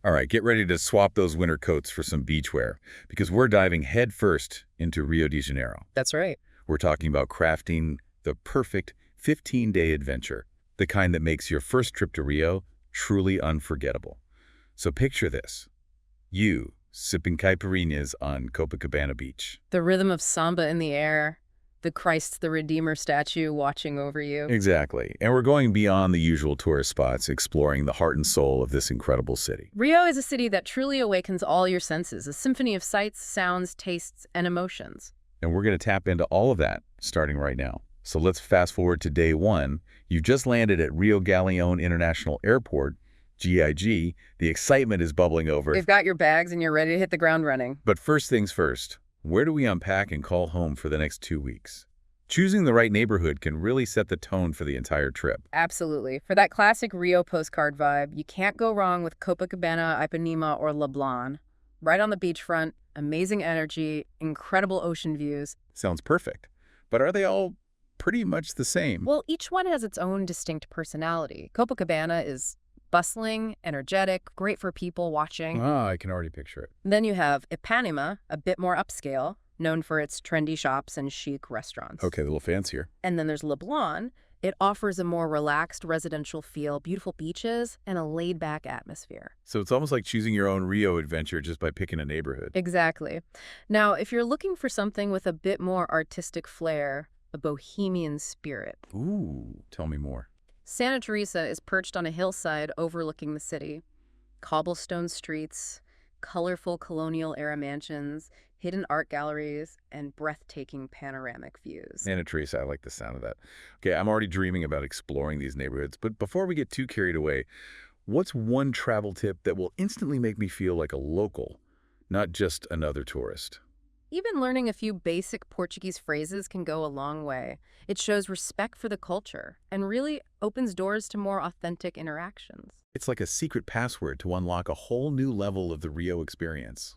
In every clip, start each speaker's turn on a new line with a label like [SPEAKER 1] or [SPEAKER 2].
[SPEAKER 1] All right, get ready to swap those winter coats for some beachwear, because we're diving headfirst into Rio de Janeiro.
[SPEAKER 2] That's right.
[SPEAKER 1] We're talking about crafting the perfect 15-day adventure, the kind that makes your first trip to Rio truly unforgettable. So picture this. You sipping caipirinhas on Copacabana Beach.
[SPEAKER 2] The rhythm of samba in the air, the Christ the Redeemer statue watching over you.
[SPEAKER 1] Exactly. And we're going beyond the usual tourist spots, exploring the heart and soul of this incredible city.
[SPEAKER 2] Rio is a city that truly awakens all your senses, a symphony of sights, sounds, tastes, and emotions.
[SPEAKER 1] And we're going to tap into all of that starting right now. So let's fast forward to day one. You've just landed at Rio Galeon International Airport, GIG. The excitement is bubbling over.
[SPEAKER 2] You've got your bags and you're ready to hit the ground running.
[SPEAKER 1] But first things first, where do we unpack and call home for the next 2 weeks? Choosing the right neighborhood can really set the tone for the entire trip.
[SPEAKER 2] Absolutely. For that classic Rio postcard vibe, you can't go wrong with Copacabana, Ipanema, or Leblon. Right on the beachfront, amazing energy, incredible ocean views.
[SPEAKER 1] Sounds perfect. But are they all pretty much the same?
[SPEAKER 2] Well, each one has its own distinct personality. Copacabana is bustling, energetic, great for people watching.
[SPEAKER 1] Ah, I can already picture it.
[SPEAKER 2] Then you have Ipanema, a bit more upscale, known for its trendy shops and chic restaurants.
[SPEAKER 1] Okay, a little fancier.
[SPEAKER 2] And then there's Leblon. It offers a more relaxed residential feel, beautiful beaches, and a laid-back atmosphere.
[SPEAKER 1] So it's almost like choosing your own Rio adventure just by picking a neighborhood.
[SPEAKER 2] Exactly. Now, if you're looking for something with a bit more artistic flair, a bohemian spirit,
[SPEAKER 1] Ooh, tell me more.
[SPEAKER 2] Santa Teresa is perched on a hillside overlooking the city. Cobblestone streets, colorful colonial-era mansions, hidden art galleries, and breathtaking panoramic views.
[SPEAKER 1] Santa Teresa, I like the sound of that. Okay, I'm already dreaming about exploring these neighborhoods, but before we get too carried away, what's one travel tip that will instantly make me feel like a local, not just another tourist?
[SPEAKER 2] Even learning a few basic Portuguese phrases can go a long way. It shows respect for the culture and really opens doors to more authentic interactions.
[SPEAKER 1] It's like a secret password to unlock a whole new level of the Rio experience.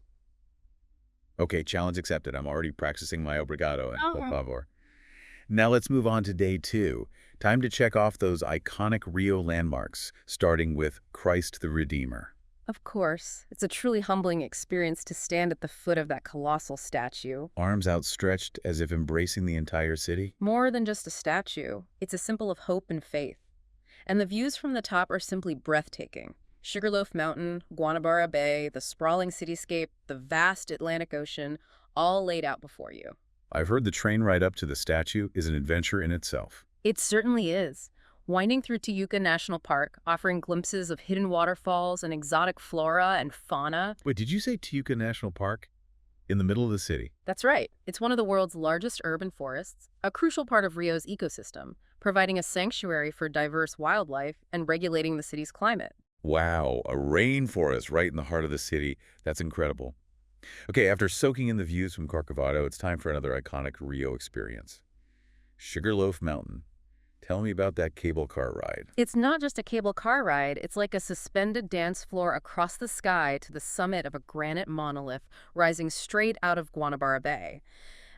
[SPEAKER 1] Okay, challenge accepted. I'm already practicing my obrigado and por favor. Now let's move on to day two. Time to check off those iconic Rio landmarks, starting with Christ the Redeemer.
[SPEAKER 2] Of course, it's a truly humbling experience to stand at the foot of that colossal statue.
[SPEAKER 1] Arms outstretched as if embracing the entire city.
[SPEAKER 2] More than just a statue, it's a symbol of hope and faith. And the views from the top are simply breathtaking. Sugarloaf Mountain, Guanabara Bay, the sprawling cityscape, the vast Atlantic Ocean, all laid out before you.
[SPEAKER 1] I've heard the train ride up to the statue is an adventure in itself.
[SPEAKER 2] It certainly is. Winding through Tijuca National Park, offering glimpses of hidden waterfalls and exotic flora and fauna.
[SPEAKER 1] Wait, did you say Tijuca National Park? In the middle of the city?
[SPEAKER 2] That's right. It's one of the world's largest urban forests, a crucial part of Rio's ecosystem, providing a sanctuary for diverse wildlife and regulating the city's climate.
[SPEAKER 1] Wow, a rainforest right in the heart of the city. That's incredible. Okay, after soaking in the views from Corcovado, it's time for another iconic Rio experience. Sugarloaf Mountain. Tell me about that cable car ride.
[SPEAKER 2] It's not just a cable car ride, it's like a suspended dance floor across the sky to the summit of a granite monolith rising straight out of Guanabara Bay.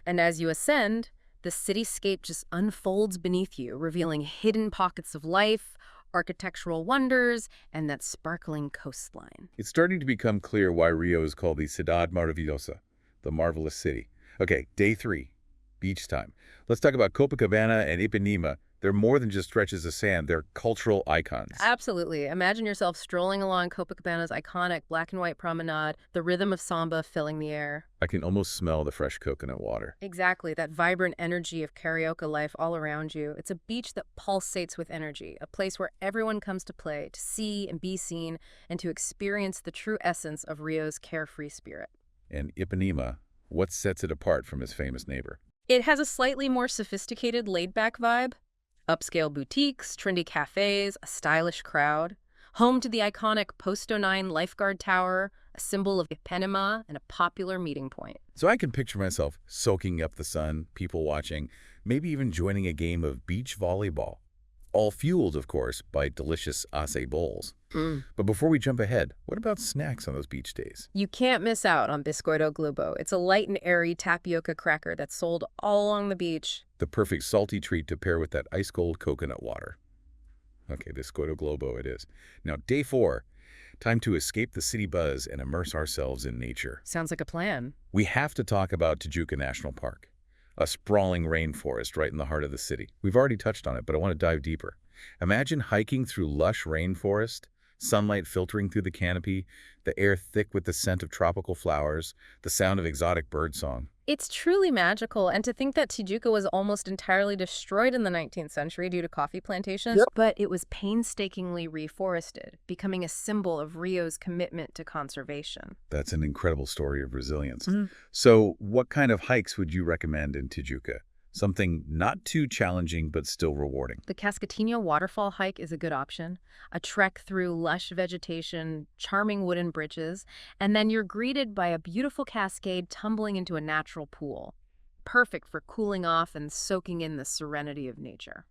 [SPEAKER 2] And as you ascend, the cityscape just unfolds beneath you, revealing hidden pockets of life, architectural wonders, and that sparkling coastline.
[SPEAKER 1] It's starting to become clear why Rio is called the Ciudad Maravillosa, the marvelous city. Okay, day three, beach time. Let's talk about Copacabana and Ipanema. They're more than just stretches of sand. They're cultural icons.
[SPEAKER 2] Absolutely. Imagine yourself strolling along Copacabana's iconic black and white promenade, the rhythm of samba filling the air.
[SPEAKER 1] I can almost smell the fresh coconut water.
[SPEAKER 2] Exactly, that vibrant energy of karaoke life all around you. It's a beach that pulsates with energy, a place where everyone comes to play, to see and be seen, and to experience the true essence of Rio's carefree spirit.
[SPEAKER 1] And Ipanema, what sets it apart from its famous neighbor?
[SPEAKER 2] It has a slightly more sophisticated, laid-back vibe. Upscale boutiques, trendy cafes, a stylish crowd. Home to the iconic Posto 9 lifeguard tower, a symbol of Ipanema and a popular meeting point.
[SPEAKER 1] So I can picture myself soaking up the sun, people watching, maybe even joining a game of beach volleyball. All fueled, of course, by delicious acai bowls. But before we jump ahead, what about snacks on those beach days?
[SPEAKER 2] You can't miss out on Biscoito Globo. It's a light and airy tapioca cracker that's sold all along the beach.
[SPEAKER 1] The perfect salty treat to pair with that ice-cold coconut water. Okay, Biscoito Globo it is. Now, day four. Time to escape the city buzz and immerse ourselves in nature.
[SPEAKER 2] Sounds like a plan.
[SPEAKER 1] We have to talk about Tijuca National Park, a sprawling rainforest right in the heart of the city. We've already touched on it, but I want to dive deeper. Imagine hiking through lush rainforest, sunlight filtering through the canopy, the air thick with the scent of tropical flowers, the sound of exotic birdsong.
[SPEAKER 2] It's truly magical, and to think that Tijuca was almost entirely destroyed in the 19th century due to coffee plantations, but it was painstakingly reforested, becoming a symbol of Rio's commitment to conservation.
[SPEAKER 1] That's an incredible story of resilience. So what kind of hikes would you recommend in Tijuca? Something not too challenging, but still rewarding.
[SPEAKER 2] The Cascatinho waterfall hike is a good option. A trek through lush vegetation, charming wooden bridges, and then you're greeted by a beautiful cascade tumbling into a natural pool. Perfect for cooling off and soaking in the serenity of nature.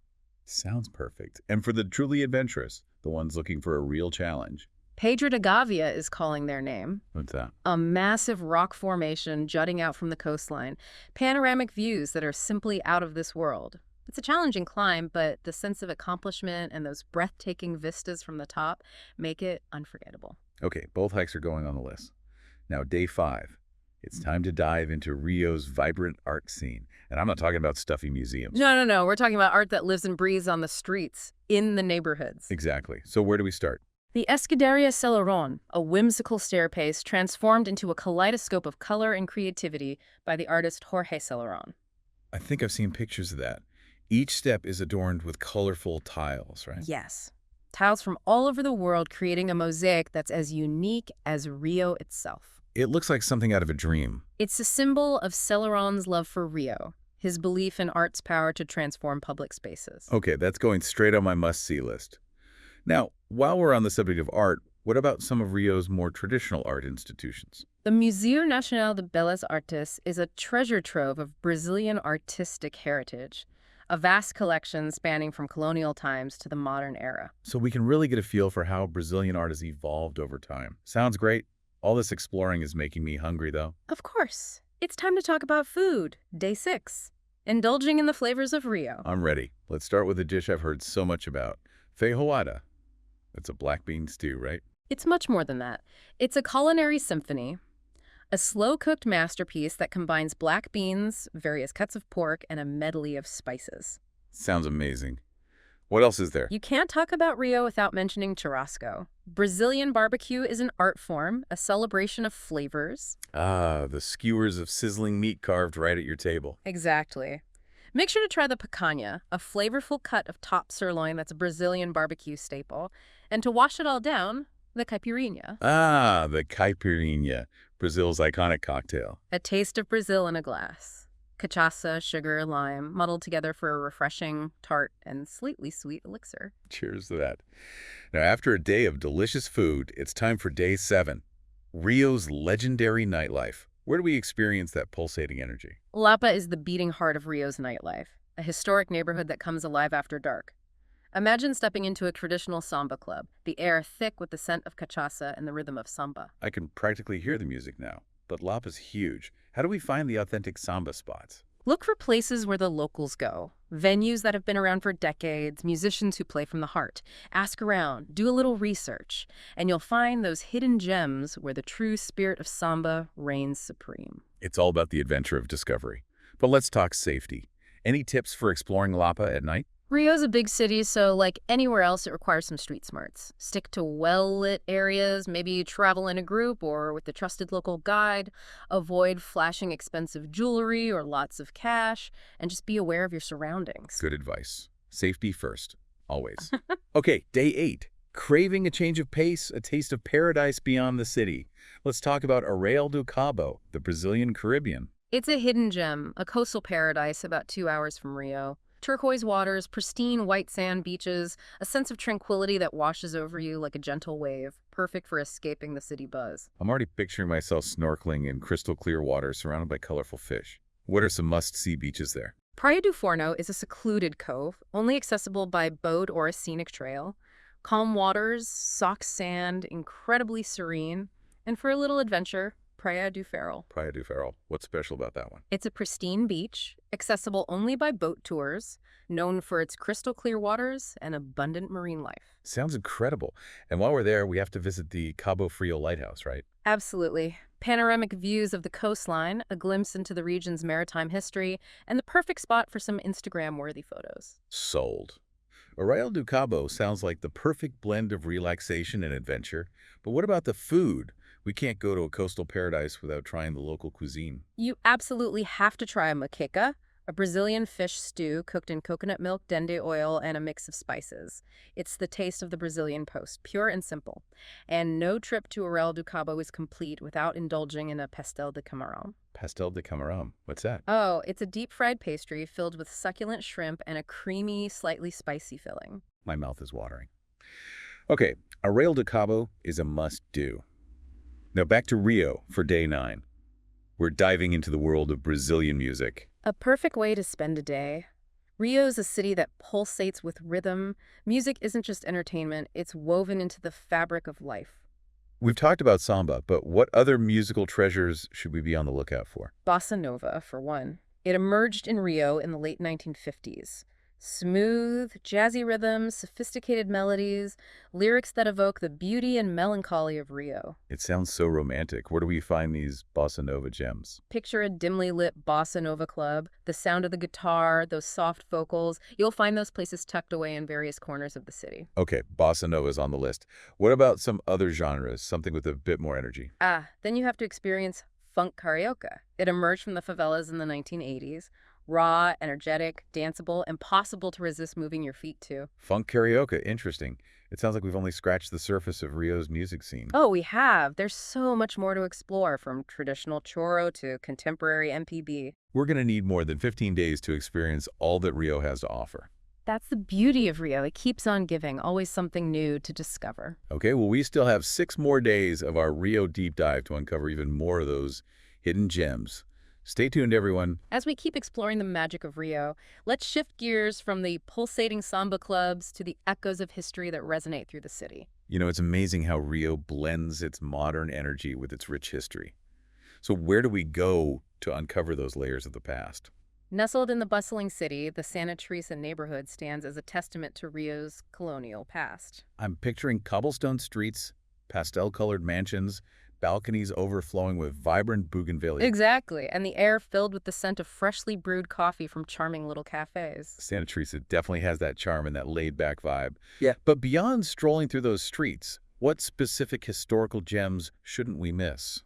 [SPEAKER 1] Sounds perfect. And for the truly adventurous, the ones looking for a real challenge.
[SPEAKER 2] Pedra de Gavia is calling their name.
[SPEAKER 1] What's that?
[SPEAKER 2] A massive rock formation jutting out from the coastline. Panoramic views that are simply out of this world. It's a challenging climb, but the sense of accomplishment and those breathtaking vistas from the top make it unforgettable.
[SPEAKER 1] Okay, both hikes are going on the list. Now, day 5. It's time to dive into Rio's vibrant art scene. And I'm not talking about stuffy museums.
[SPEAKER 2] No. We're talking about art that lives and breathes on the streets, in the neighborhoods.
[SPEAKER 1] Exactly. So where do we start?
[SPEAKER 2] The Escadaria Selarón, a whimsical staircase transformed into a kaleidoscope of color and creativity by the artist Jorge Selarón.
[SPEAKER 1] I think I've seen pictures of that. Each step is adorned with colorful tiles, right?
[SPEAKER 2] Yes. Tiles from all over the world creating a mosaic that's as unique as Rio itself.
[SPEAKER 1] It looks like something out of a dream.
[SPEAKER 2] It's a symbol of Selarón love for Rio, his belief in art's power to transform public spaces.
[SPEAKER 1] Okay, that's going straight on my must-see list. Now, while we're on the subject of art, what about some of Rio's more traditional art institutions?
[SPEAKER 2] The Museu Nacional de Belas Artes is a treasure trove of Brazilian artistic heritage, a vast collection spanning from colonial times to the modern era.
[SPEAKER 1] So we can really get a feel for how Brazilian art has evolved over time. Sounds great. All this exploring is making me hungry, though.
[SPEAKER 2] Of course. It's time to talk about food. Day 6. Indulging in the flavors of Rio.
[SPEAKER 1] I'm ready. Let's start with a dish I've heard so much about. Feijoada. It's a black bean stew, right?
[SPEAKER 2] It's much more than that. It's a culinary symphony, a slow-cooked masterpiece that combines black beans, various cuts of pork, and a medley of spices.
[SPEAKER 1] Sounds amazing. What else is there?
[SPEAKER 2] You can't talk about Rio without mentioning churrasco. Brazilian barbecue is an art form, a celebration of flavors.
[SPEAKER 1] Ah, the skewers of sizzling meat carved right at your table.
[SPEAKER 2] Exactly. Make sure to try the picanha, a flavorful cut of top sirloin that's a Brazilian barbecue staple. And to wash it all down, the caipirinha.
[SPEAKER 1] Ah, the caipirinha, Brazil's iconic cocktail.
[SPEAKER 2] A taste of Brazil in a glass. Cachaça, sugar, lime, muddled together for a refreshing, tart, and slightly sweet elixir.
[SPEAKER 1] Cheers to that. Now, after a day of delicious food, it's time for day 7, Rio's legendary nightlife. Where do we experience that pulsating energy?
[SPEAKER 2] Lapa is the beating heart of Rio's nightlife, a historic neighborhood that comes alive after dark. Imagine stepping into a traditional samba club, the air thick with the scent of cachaça and the rhythm of samba.
[SPEAKER 1] I can practically hear the music now, but Lapa's huge. How do we find the authentic samba spots?
[SPEAKER 2] Look for places where the locals go, venues that have been around for decades, musicians who play from the heart. Ask around, do a little research, and you'll find those hidden gems where the true spirit of samba reigns supreme.
[SPEAKER 1] It's all about the adventure of discovery. But let's talk safety. Any tips for exploring Lapa at night?
[SPEAKER 2] Rio's a big city, so like anywhere else, it requires some street smarts. Stick to well-lit areas, maybe travel in a group or with a trusted local guide. Avoid flashing expensive jewelry or lots of cash, and just be aware of your surroundings.
[SPEAKER 1] Good advice. Safety first, always. Okay, day 8. Craving a change of pace, a taste of paradise beyond the city. Let's talk about Arraial do Cabo, the Brazilian Caribbean.
[SPEAKER 2] It's a hidden gem, a coastal paradise about 2 hours from Rio. Turquoise waters, pristine white sand beaches, a sense of tranquility that washes over you like a gentle wave, perfect for escaping the city buzz.
[SPEAKER 1] I'm already picturing myself snorkeling in crystal clear water surrounded by colorful fish. What are some must-see beaches there?
[SPEAKER 2] Praia do Forno is a secluded cove, only accessible by boat or a scenic trail. Calm waters, soft sand, incredibly serene. And for a little adventure, Praia do Farol.
[SPEAKER 1] Praia do Farol. What's special about that one?
[SPEAKER 2] It's a pristine beach, accessible only by boat tours, known for its crystal clear waters and abundant marine life.
[SPEAKER 1] Sounds incredible. And while we're there, we have to visit the Cabo Frio lighthouse, right?
[SPEAKER 2] Absolutely. Panoramic views of the coastline, a glimpse into the region's maritime history, and the perfect spot for some Instagram-worthy photos.
[SPEAKER 1] Sold. Arraial do Cabo sounds like the perfect blend of relaxation and adventure. But what about the food? We can't go to a coastal paradise without trying the local cuisine.
[SPEAKER 2] You absolutely have to try a moqueca, a Brazilian fish stew cooked in coconut milk, dende oil, and a mix of spices. It's the taste of the Brazilian coast, pure and simple. And no trip to Arraial do Cabo is complete without indulging in a pastel de camarão.
[SPEAKER 1] Pastel de camarão. What's that?
[SPEAKER 2] Oh, it's a deep-fried pastry filled with succulent shrimp and a creamy, slightly spicy filling.
[SPEAKER 1] My mouth is watering. Okay, Arraial do Cabo is a must-do. Now back to Rio for day 9. We're diving into the world of Brazilian music.
[SPEAKER 2] A perfect way to spend a day. Rio's a city that pulsates with rhythm. Music isn't just entertainment, it's woven into the fabric of life.
[SPEAKER 1] We've talked about samba, but what other musical treasures should we be on the lookout for?
[SPEAKER 2] Bossa Nova, for one. It emerged in Rio in the late 1950s. Smooth, jazzy rhythms, sophisticated melodies, lyrics that evoke the beauty and melancholy of Rio.
[SPEAKER 1] It sounds so romantic. Where do we find these bossa nova gems?
[SPEAKER 2] Picture a dimly lit bossa nova club, the sound of the guitar, those soft vocals. You'll find those places tucked away in various corners of the city.
[SPEAKER 1] Okay, bossa nova is on the list. What about some other genres, something with a bit more energy?
[SPEAKER 2] Then you have to experience funk karaoke. It emerged from the favelas in the 1980s. Raw, energetic, danceable, impossible to resist moving your feet to.
[SPEAKER 1] Funk karaoke, interesting. It sounds like we've only scratched the surface of Rio's music scene.
[SPEAKER 2] Oh, we have. There's so much more to explore, from traditional choro to contemporary MPB.
[SPEAKER 1] We're going to need more than 15 days to experience all that Rio has to offer.
[SPEAKER 2] That's the beauty of Rio. It keeps on giving, always something new to discover.
[SPEAKER 1] Okay, well, we still have 6 more days of our Rio deep dive to uncover even more of those hidden gems. Stay tuned, everyone.
[SPEAKER 2] As we keep exploring the magic of Rio, let's shift gears from the pulsating samba clubs to the echoes of history that resonate through the city.
[SPEAKER 1] You know, it's amazing how Rio blends its modern energy with its rich history. So where do we go to uncover those layers of the past?
[SPEAKER 2] Nestled in the bustling city, the Santa Teresa neighborhood stands as a testament to Rio's colonial past.
[SPEAKER 1] I'm picturing cobblestone streets, pastel-colored mansions, balconies overflowing with vibrant bougainvillea.
[SPEAKER 2] Exactly, and the air filled with the scent of freshly brewed coffee from charming little cafes.
[SPEAKER 1] Santa Teresa definitely has that charm and that laid-back vibe.
[SPEAKER 2] Yeah.
[SPEAKER 1] But beyond strolling through those streets, what specific historical gems shouldn't we miss?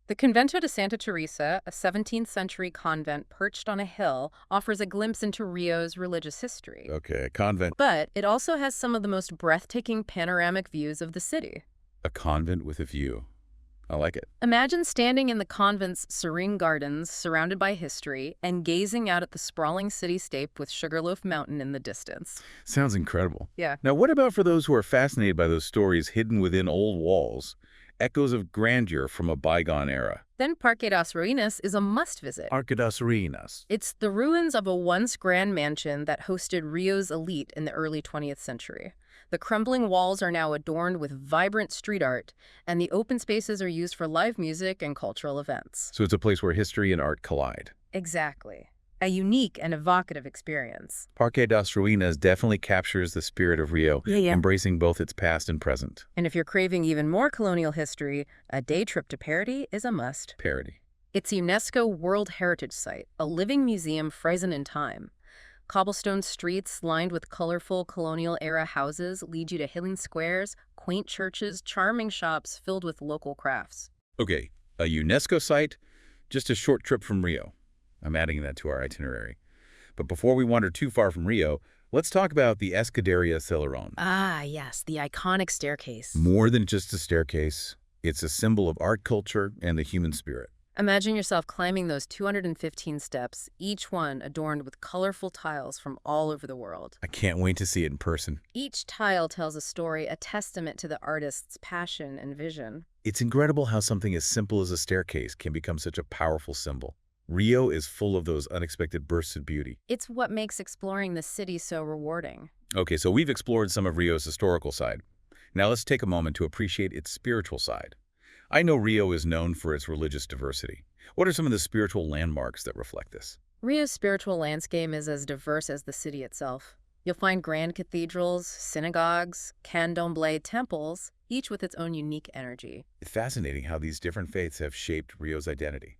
[SPEAKER 2] The Convento de Santa Teresa, a 17th century convent perched on a hill, offers a glimpse into Rio's religious history.
[SPEAKER 1] Okay, a convent.
[SPEAKER 2] But it also has some of the most breathtaking panoramic views of the city.
[SPEAKER 1] A convent with a view. I like it.
[SPEAKER 2] Imagine standing in the convent's serene gardens, surrounded by history, and gazing out at the sprawling cityscape with Sugarloaf Mountain in the distance.
[SPEAKER 1] Sounds incredible.
[SPEAKER 2] Yeah.
[SPEAKER 1] Now, what about for those who are fascinated by those stories hidden within old walls? Echoes of grandeur from a bygone era.
[SPEAKER 2] Then Parque das Ruínas is a must-visit.
[SPEAKER 1] Parque das Ruínas.
[SPEAKER 2] It's the ruins of a once grand mansion that hosted Rio's elite in the early 20th century. The crumbling walls are now adorned with vibrant street art, and the open spaces are used for live music and cultural events.
[SPEAKER 1] So it's a place where history and art collide.
[SPEAKER 2] Exactly. A unique and evocative experience.
[SPEAKER 1] Parque das Ruínas definitely captures the spirit of Rio, embracing both its past and present.
[SPEAKER 2] And if you're craving even more colonial history, a day trip to Parody is a must.
[SPEAKER 1] Parody.
[SPEAKER 2] It's a UNESCO World Heritage Site, a living museum frozen in time. Cobblestone streets lined with colorful colonial-era houses lead you to hilly squares, quaint churches, charming shops filled with local crafts.
[SPEAKER 1] Okay, a UNESCO site, just a short trip from Rio. I'm adding that to our itinerary. But before we wander too far from Rio, let's talk about the Escadaria Selarón.
[SPEAKER 2] Ah, yes, the iconic staircase.
[SPEAKER 1] More than just a staircase, it's a symbol of art culture and the human spirit.
[SPEAKER 2] Imagine yourself climbing those 215 steps, each one adorned with colorful tiles from all over the world.
[SPEAKER 1] I can't wait to see it in person.
[SPEAKER 2] Each tile tells a story, a testament to the artist's passion and vision.
[SPEAKER 1] It's incredible how something as simple as a staircase can become such a powerful symbol. Rio is full of those unexpected bursts of beauty.
[SPEAKER 2] It's what makes exploring the city so rewarding.
[SPEAKER 1] Okay, so we've explored some of Rio's historical side. Now let's take a moment to appreciate its spiritual side. I know Rio is known for its religious diversity. What are some of the spiritual landmarks that reflect this?
[SPEAKER 2] Rio's spiritual landscape is as diverse as the city itself. You'll find grand cathedrals, synagogues, candomblé temples, each with its own unique energy.
[SPEAKER 1] It's fascinating how these different faiths have shaped Rio's identity.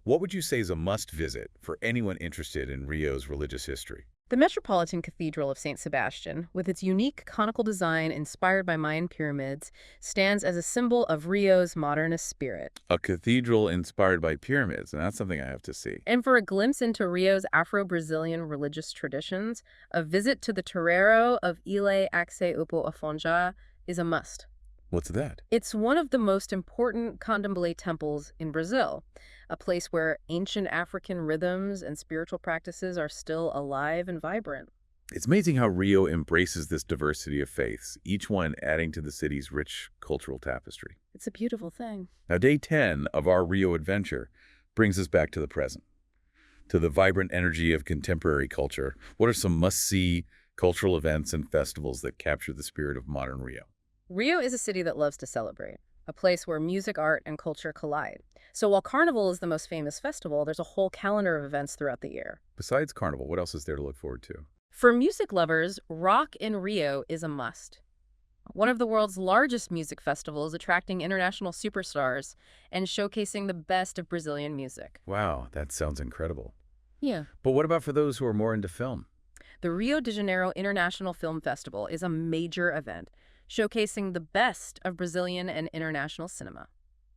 [SPEAKER 1] What would you say is a must-visit for anyone interested in Rio's religious history?
[SPEAKER 2] The Metropolitan Cathedral of St. Sebastian, with its unique conical design inspired by Mayan pyramids, stands as a symbol of Rio's modernist spirit.
[SPEAKER 1] A cathedral inspired by pyramids, and that's something I have to see.
[SPEAKER 2] And for a glimpse into Rio's Afro-Brazilian religious traditions, a visit to the Terreiro of Ilê Axe Upo Afonja is a must.
[SPEAKER 1] What's that?
[SPEAKER 2] It's one of the most important candomblé temples in Brazil, a place where ancient African rhythms and spiritual practices are still alive and vibrant.
[SPEAKER 1] It's amazing how Rio embraces this diversity of faiths, each one adding to the city's rich cultural tapestry.
[SPEAKER 2] It's a beautiful thing.
[SPEAKER 1] Now, day 10 of our Rio adventure brings us back to the present, to the vibrant energy of contemporary culture. What are some must-see cultural events and festivals that capture the spirit of modern Rio?
[SPEAKER 2] Rio is a city that loves to celebrate, a place where music, art, and culture collide. So while Carnival is the most famous festival, there's a whole calendar of events throughout the year.
[SPEAKER 1] Besides Carnival, what else is there to look forward to?
[SPEAKER 2] For music lovers, Rock in Rio is a must. One of the world's largest music festivals, attracting international superstars and showcasing the best of Brazilian music.
[SPEAKER 1] Wow, that sounds incredible.
[SPEAKER 2] Yeah.
[SPEAKER 1] But what about for those who are more into film?
[SPEAKER 2] The Rio de Janeiro International Film Festival is a major event, showcasing the best of Brazilian and international cinema.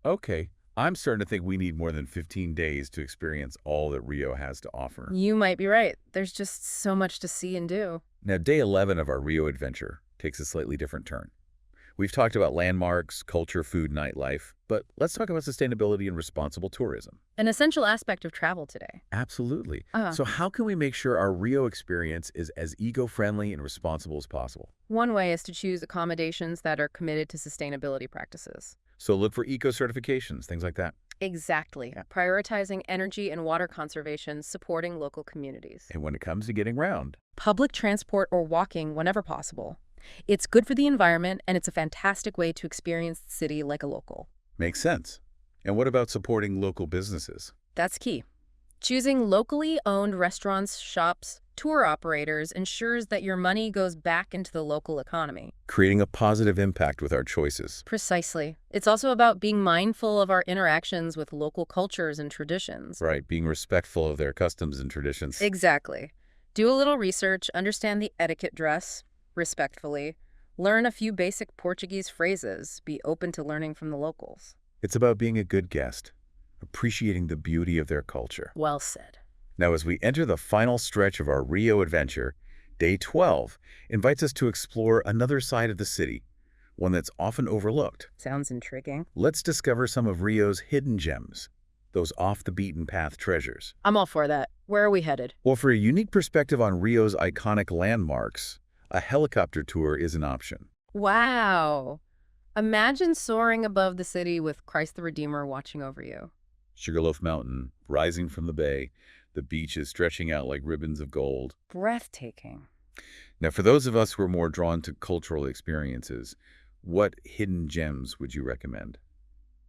[SPEAKER 1] Okay, I'm starting to think we need more than 15 days to experience all that Rio has to offer.
[SPEAKER 2] You might be right. There's just so much to see and do.
[SPEAKER 1] Now, day 11 of our Rio adventure takes a slightly different turn. We've talked about landmarks, culture, food, nightlife, but let's talk about sustainability and responsible tourism.
[SPEAKER 2] An essential aspect of travel today.
[SPEAKER 1] Absolutely. So how can we make sure our Rio experience is as eco-friendly and responsible as possible?
[SPEAKER 2] One way is to choose accommodations that are committed to sustainability practices.
[SPEAKER 1] So look for eco-certifications, things like that.
[SPEAKER 2] Exactly. Yeah. Prioritizing energy and water conservation, supporting local communities.
[SPEAKER 1] And when it comes to getting around,
[SPEAKER 2] public transport or walking whenever possible. It's good for the environment, and it's a fantastic way to experience the city like a local.
[SPEAKER 1] Makes sense. And what about supporting local businesses?
[SPEAKER 2] That's key. Choosing locally owned restaurants, shops, tour operators ensures that your money goes back into the local economy.
[SPEAKER 1] Creating a positive impact with our choices.
[SPEAKER 2] Precisely. It's also about being mindful of our interactions with local cultures and traditions.
[SPEAKER 1] Right, being respectful of their customs and traditions.
[SPEAKER 2] Exactly. Do a little research, understand the etiquette, dress respectfully, learn a few basic Portuguese phrases, be open to learning from the locals.
[SPEAKER 1] It's about being a good guest, appreciating the beauty of their culture.
[SPEAKER 2] Well said.
[SPEAKER 1] Now, as we enter the final stretch of our Rio adventure, day 12 invites us to explore another side of the city, one that's often overlooked.
[SPEAKER 2] Sounds intriguing.
[SPEAKER 1] Let's discover some of Rio's hidden gems, those off-the-beaten-path treasures.
[SPEAKER 2] I'm all for that. Where are we headed?
[SPEAKER 1] Well, for a unique perspective on Rio's iconic landmarks, a helicopter tour is an option.
[SPEAKER 2] Wow. Imagine soaring above the city with Christ the Redeemer watching over you.
[SPEAKER 1] Sugarloaf Mountain, rising from the bay, the beaches stretching out like ribbons of gold.
[SPEAKER 2] Breathtaking.
[SPEAKER 1] Now, for those of us who are more drawn to cultural experiences, what hidden gems would you recommend?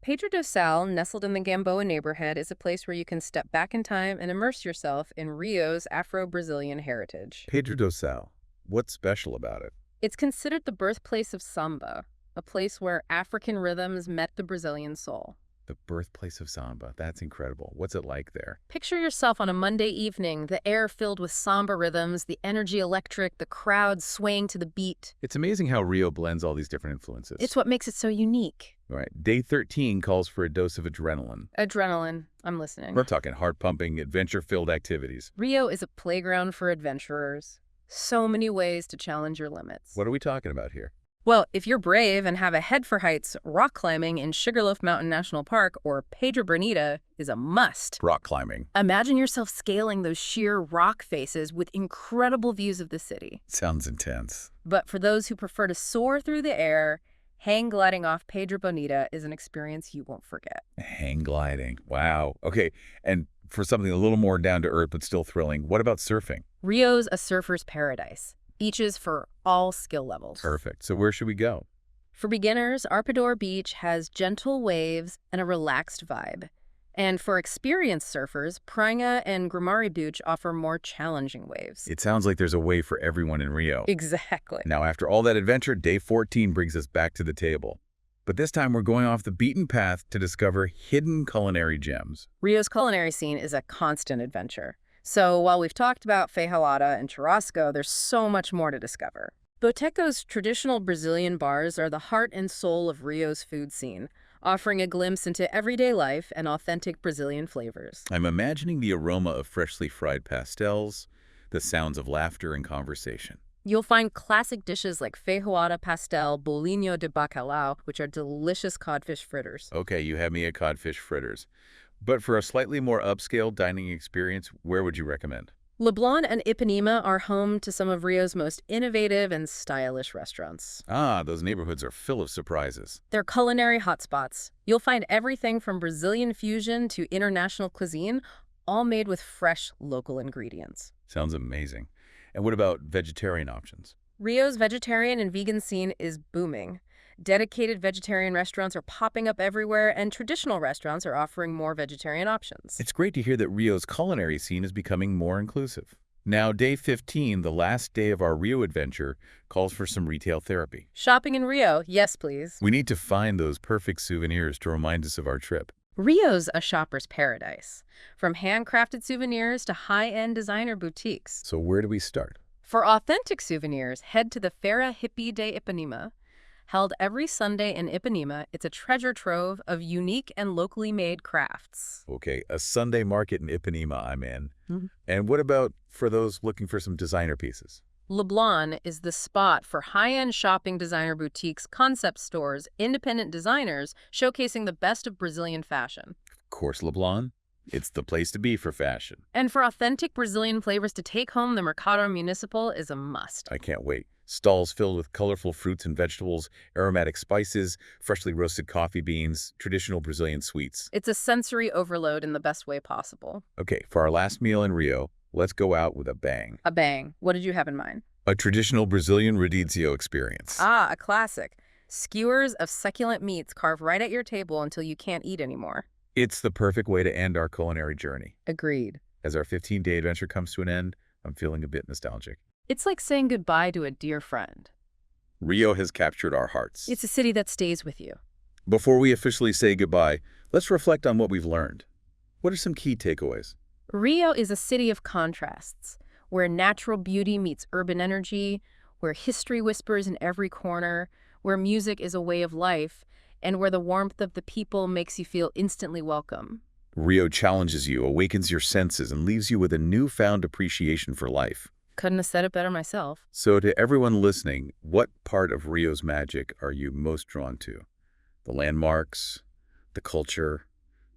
[SPEAKER 2] Pedro do Sal, nestled in the Gamboa neighborhood, is a place where you can step back in time and immerse yourself in Rio's Afro-Brazilian heritage.
[SPEAKER 1] Pedro do Sal. What's special about it?
[SPEAKER 2] It's considered the birthplace of samba, a place where African rhythms met the Brazilian soul.
[SPEAKER 1] The birthplace of samba. That's incredible. What's it like there?
[SPEAKER 2] Picture yourself on a Monday evening, the air filled with samba rhythms, the energy electric, the crowd swaying to the beat.
[SPEAKER 1] It's amazing how Rio blends all these different influences.
[SPEAKER 2] It's what makes it so unique.
[SPEAKER 1] All right. Day 13 calls for a dose of adrenaline.
[SPEAKER 2] Adrenaline. I'm listening.
[SPEAKER 1] We're talking heart-pumping, adventure-filled activities.
[SPEAKER 2] Rio is a playground for adventurers. So many ways to challenge your limits.
[SPEAKER 1] What are we talking about here?
[SPEAKER 2] Well, if you're brave and have a head for heights, rock climbing in Sugarloaf Mountain National Park or Pedro Bonita is a must.
[SPEAKER 1] Rock climbing.
[SPEAKER 2] Imagine yourself scaling those sheer rock faces with incredible views of the city.
[SPEAKER 1] Sounds intense.
[SPEAKER 2] But for those who prefer to soar through the air, hang gliding off Pedro Bonita is an experience you won't forget.
[SPEAKER 1] Hang gliding. Wow. Okay. And for something a little more down to earth but still thrilling, what about surfing?
[SPEAKER 2] Rio's a surfer's paradise. Beaches for all skill levels.
[SPEAKER 1] Perfect. So where should we go?
[SPEAKER 2] For beginners, Arpador Beach has gentle waves and a relaxed vibe. And for experienced surfers, Prainha and Grumari Beach offer more challenging waves.
[SPEAKER 1] It sounds like there's a way for everyone in Rio.
[SPEAKER 2] Exactly.
[SPEAKER 1] Now, after all that adventure, day 14 brings us back to the table. But this time we're going off the beaten path to discover hidden culinary gems.
[SPEAKER 2] Rio's culinary scene is a constant adventure. So while we've talked about feijoada and churrasco, there's so much more to discover. Boteco's traditional Brazilian bars are the heart and soul of Rio's food scene, offering a glimpse into everyday life and authentic Brazilian flavors.
[SPEAKER 1] I'm imagining the aroma of freshly fried pastels, the sounds of laughter and conversation.
[SPEAKER 2] You'll find classic dishes like feijoada pastel, bolinho de bacalhau, which are delicious codfish fritters.
[SPEAKER 1] Okay, you have me at codfish fritters. But for a slightly more upscale dining experience, where would you recommend?
[SPEAKER 2] Leblon and Ipanema are home to some of Rio's most innovative and stylish restaurants.
[SPEAKER 1] Ah, those neighborhoods are full of surprises.
[SPEAKER 2] They're culinary hotspots. You'll find everything from Brazilian fusion to international cuisine, all made with fresh local ingredients.
[SPEAKER 1] Sounds amazing. And what about vegetarian options?
[SPEAKER 2] Rio's vegetarian and vegan scene is booming. Dedicated vegetarian restaurants are popping up everywhere, and traditional restaurants are offering more vegetarian options.
[SPEAKER 1] It's great to hear that Rio's culinary scene is becoming more inclusive. Now, day 15, the last day of our Rio adventure, calls for some retail therapy.
[SPEAKER 2] Shopping in Rio, yes please.
[SPEAKER 1] We need to find those perfect souvenirs to remind us of our trip.
[SPEAKER 2] Rio's a shopper's paradise, from handcrafted souvenirs to high-end designer boutiques.
[SPEAKER 1] So where do we start?
[SPEAKER 2] For authentic souvenirs, head to the Feira Hippie de Ipanema. Held every Sunday in Ipanema, it's a treasure trove of unique and locally made crafts.
[SPEAKER 1] Okay, a Sunday market in Ipanema I'm in.
[SPEAKER 2] Mm-hmm.
[SPEAKER 1] And what about for those looking for some designer pieces?
[SPEAKER 2] Leblon is the spot for high-end shopping designer boutiques, concept stores, independent designers showcasing the best of Brazilian fashion.
[SPEAKER 1] Of course, Leblon. It's the place to be for fashion.
[SPEAKER 2] And for authentic Brazilian flavors to take home, the Mercado Municipal is a must.
[SPEAKER 1] I can't wait. Stalls filled with colorful fruits and vegetables, aromatic spices, freshly roasted coffee beans, traditional Brazilian sweets.
[SPEAKER 2] It's a sensory overload in the best way possible.
[SPEAKER 1] Okay, for our last meal in Rio, let's go out with a bang.
[SPEAKER 2] A bang. What did you have in mind?
[SPEAKER 1] A traditional Brazilian rodizio experience.
[SPEAKER 2] Ah, a classic. Skewers of succulent meats carved right at your table until you can't eat anymore.
[SPEAKER 1] It's the perfect way to end our culinary journey.
[SPEAKER 2] Agreed.
[SPEAKER 1] As our 15-day adventure comes to an end, I'm feeling a bit nostalgic.
[SPEAKER 2] It's like saying goodbye to a dear friend.
[SPEAKER 1] Rio has captured our hearts.
[SPEAKER 2] It's a city that stays with you.
[SPEAKER 1] Before we officially say goodbye, let's reflect on what we've learned. What are some key takeaways?
[SPEAKER 2] Rio is a city of contrasts, where natural beauty meets urban energy, where history whispers in every corner, where music is a way of life, and where the warmth of the people makes you feel instantly welcome.
[SPEAKER 1] Rio challenges you, awakens your senses, and leaves you with a newfound appreciation for life.
[SPEAKER 2] Couldn't have said it better myself.
[SPEAKER 1] So to everyone listening, what part of Rio's magic are you most drawn to? The landmarks, the culture,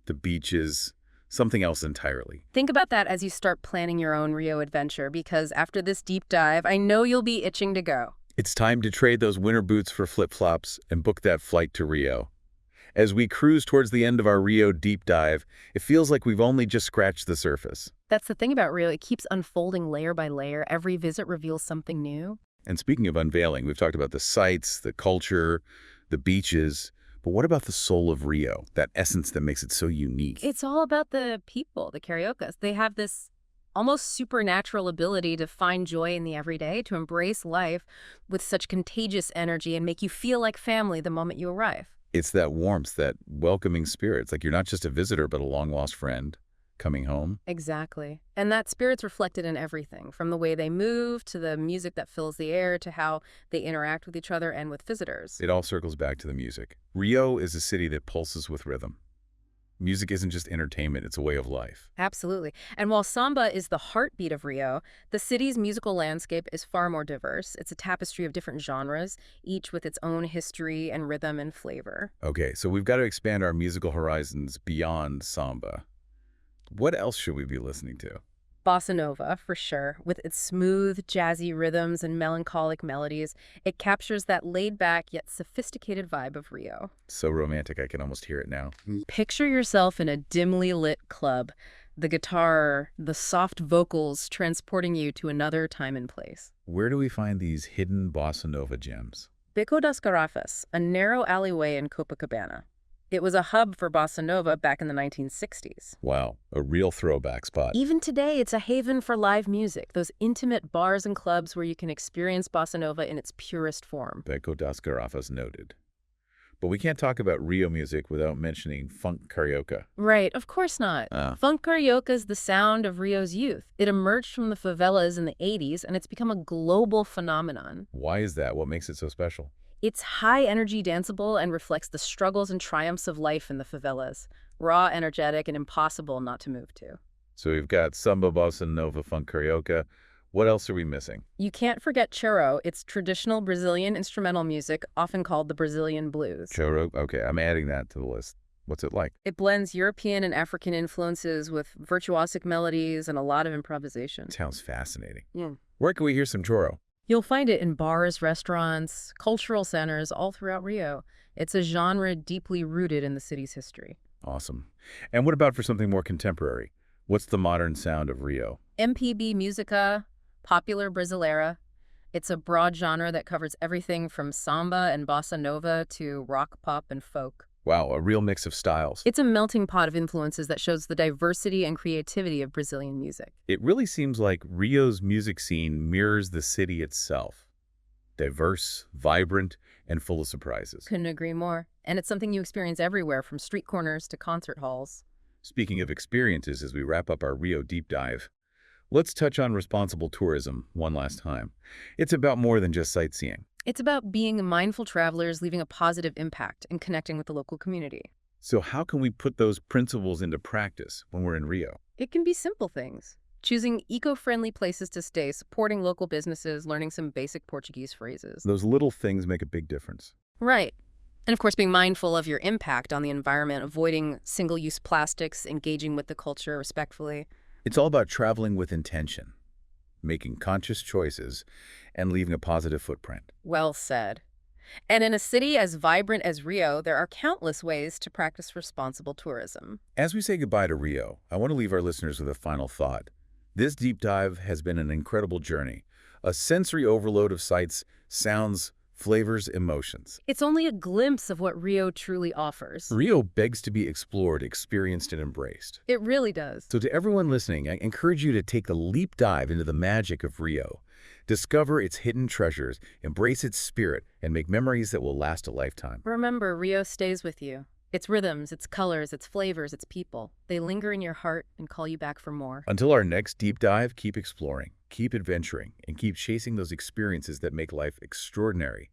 [SPEAKER 1] the beaches, something else entirely?
[SPEAKER 2] Think about that as you start planning your own Rio adventure, because after this deep dive, I know you'll be itching to go.
[SPEAKER 1] It's time to trade those winter boots for flip-flops and book that flight to Rio. As we cruise towards the end of our Rio deep dive, it feels like we've only just scratched the surface.
[SPEAKER 2] That's the thing about Rio. It keeps unfolding layer by layer. Every visit reveals something new.
[SPEAKER 1] And speaking of unveiling, we've talked about the sights, the culture, the beaches, but what about the soul of Rio, that essence that makes it so unique?
[SPEAKER 2] It's all about the people, the cariocas. They have this almost supernatural ability to find joy in the everyday, to embrace life with such contagious energy and make you feel like family the moment you arrive.
[SPEAKER 1] It's that warmth, that welcoming spirit. It's like you're not just a visitor, but a long-lost friend coming home.
[SPEAKER 2] Exactly. And that spirit's reflected in everything, from the way they move, to the music that fills the air, to how they interact with each other and with visitors.
[SPEAKER 1] It all circles back to the music. Rio is a city that pulses with rhythm. Music isn't just entertainment, it's a way of life.
[SPEAKER 2] Absolutely. And while samba is the heartbeat of Rio, the city's musical landscape is far more diverse. It's a tapestry of different genres, each with its own history and rhythm and flavor.
[SPEAKER 1] Okay, so we've got to expand our musical horizons beyond samba. What else should we be listening to?
[SPEAKER 2] Bossa Nova, for sure. With its smooth, jazzy rhythms and melancholic melodies, it captures that laid-back yet sophisticated vibe of Rio.
[SPEAKER 1] So romantic, I can almost hear it now.
[SPEAKER 2] Picture yourself in a dimly lit club, the guitar, the soft vocals transporting you to another time and place.
[SPEAKER 1] Where do we find these hidden bossa nova gems?
[SPEAKER 2] Beco das Garrafas, a narrow alleyway in Copacabana. It was a hub for bossa nova back in the 1960s.
[SPEAKER 1] Wow, a real throwback spot.
[SPEAKER 2] Even today, it's a haven for live music, those intimate bars and clubs where you can experience bossa nova in its purest form.
[SPEAKER 1] Beco das Garrafas noted. But we can't talk about Rio music without mentioning funk karaoke.
[SPEAKER 2] Right, of course not. Funk karaoke is the sound of Rio's youth. It emerged from the favelas in the 80s, and it's become a global phenomenon.
[SPEAKER 1] Why is that? What makes it so special?
[SPEAKER 2] It's high-energy danceable and reflects the struggles and triumphs of life in the favelas. Raw, energetic, and impossible not to move to.
[SPEAKER 1] So we've got samba, bossa nova, funk karaoke. What else are we missing?
[SPEAKER 2] You can't forget choro. It's traditional Brazilian instrumental music, often called the Brazilian blues.
[SPEAKER 1] Choro? Okay, I'm adding that to the list. What's it like?
[SPEAKER 2] It blends European and African influences with virtuosic melodies and a lot of improvisation.
[SPEAKER 1] Sounds fascinating.
[SPEAKER 2] Yeah.
[SPEAKER 1] Where can we hear some choro?
[SPEAKER 2] You'll find it in bars, restaurants, cultural centers all throughout Rio. It's a genre deeply rooted in the city's history.
[SPEAKER 1] Awesome. And what about for something more contemporary? What's the modern sound of Rio?
[SPEAKER 2] MPB Musica, popular Brasileira. It's a broad genre that covers everything from samba and bossa nova to rock, pop, and folk.
[SPEAKER 1] Wow, a real mix of styles.
[SPEAKER 2] It's a melting pot of influences that shows the diversity and creativity of Brazilian music.
[SPEAKER 1] It really seems like Rio's music scene mirrors the city itself. Diverse, vibrant, and full of surprises.
[SPEAKER 2] Couldn't agree more. And it's something you experience everywhere, from street corners to concert halls.
[SPEAKER 1] Speaking of experiences, as we wrap up our Rio deep dive, let's touch on responsible tourism one last time. It's about more than just sightseeing.
[SPEAKER 2] It's about being mindful travelers, leaving a positive impact, and connecting with the local community.
[SPEAKER 1] So how can we put those principles into practice when we're in Rio?
[SPEAKER 2] It can be simple things. Choosing eco-friendly places to stay, supporting local businesses, learning some basic Portuguese phrases.
[SPEAKER 1] Those little things make a big difference.
[SPEAKER 2] Right. And of course, being mindful of your impact on the environment, avoiding single-use plastics, engaging with the culture respectfully.
[SPEAKER 1] It's all about traveling with intention, making conscious choices, and leaving a positive footprint.
[SPEAKER 2] Well said. And in a city as vibrant as Rio, there are countless ways to practice responsible tourism.
[SPEAKER 1] As we say goodbye to Rio, I want to leave our listeners with a final thought. This deep dive has been an incredible journey, a sensory overload of sights, sounds, flavors, emotions.
[SPEAKER 2] It's only a glimpse of what Rio truly offers.
[SPEAKER 1] Rio begs to be explored, experienced, and embraced.
[SPEAKER 2] It really does.
[SPEAKER 1] So to everyone listening, I encourage you to take a leap dive into the magic of Rio. Discover its hidden treasures, embrace its spirit, and make memories that will last a lifetime.
[SPEAKER 2] Remember, Rio stays with you. Its rhythms, its colors, its flavors, its people. They linger in your heart and call you back for more.
[SPEAKER 1] Until our next deep dive, keep exploring, keep adventuring, and keep chasing those experiences that make life extraordinary.